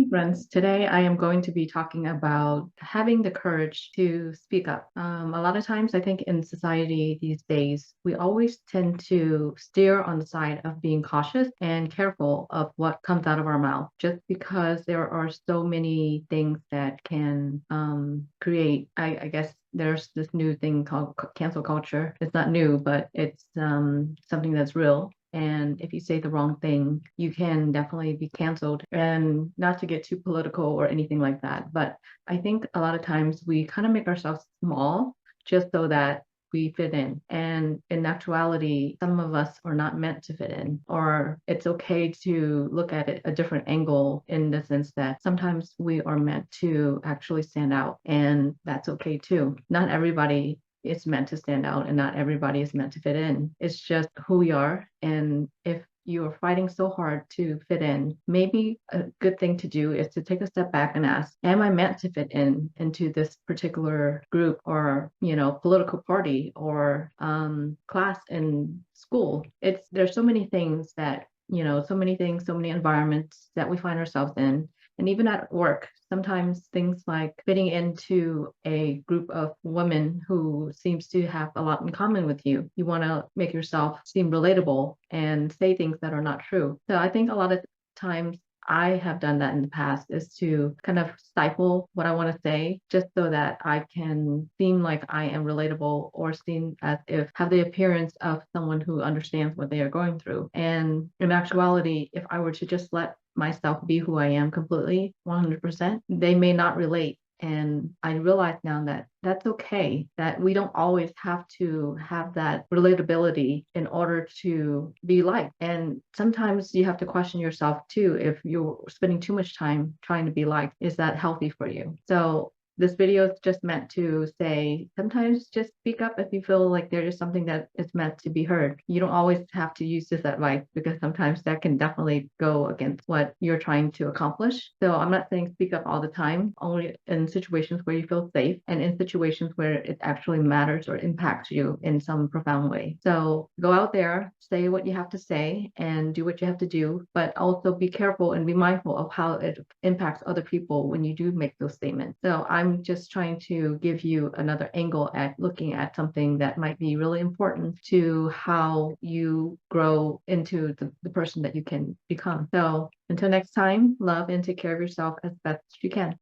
friends. Today I am going to be talking about having the courage to speak up. A lot of times, I think in society these days, we always tend to steer on the side of being cautious and careful of what comes out of our mouth, just because there are so many things that can create, I guess. There's this new thing called cancel culture. It's not new, but it's something that's real. And if you say the wrong thing, you can definitely be canceled. And not to get too political or anything like that, but I think a lot of times we kind of make ourselves small just so that we fit in. And in actuality, some of us are not meant to fit in, or it's okay to look at it a different angle in the sense that sometimes we are meant to actually stand out, and that's okay too. Not everybody is meant to stand out and not everybody is meant to fit in. It's just who we are. And if you're fighting so hard to fit in, maybe a good thing to do is to take a step back and ask, am I meant to fit in into this particular group or, political party or class in school? There's so many things that, so many things, so many environments that we find ourselves in. And even at work, sometimes things like fitting into a group of women who seems to have a lot in common with you. You want to make yourself seem relatable and say things that are not true. So I think a lot of times I have done that in the past is to kind of stifle what I want to say just so that I can seem like I am relatable or seem as if have the appearance of someone who understands what they are going through. And in actuality, if I were to just let myself be who I am completely 100%, they may not relate. And I realize now that that's okay, that we don't always have to have that relatability in order to be liked. And sometimes you have to question yourself too if you're spending too much time trying to be liked. Is that healthy for you? So this video is just meant to say sometimes just speak up if you feel like there is something that is meant to be heard. You don't always have to use this advice because sometimes that can definitely go against what you're trying to accomplish. So I'm not saying speak up all the time, only in situations where you feel safe and in situations where it actually matters or impacts you in some profound way. So go out there, say what you have to say and do what you have to do, but also be careful and be mindful of how it impacts other people when you do make those statements. So I'm just trying to give you another angle at looking at something that might be really important to how you grow into the person that you can become. So until next time, love and take care of yourself as best you can.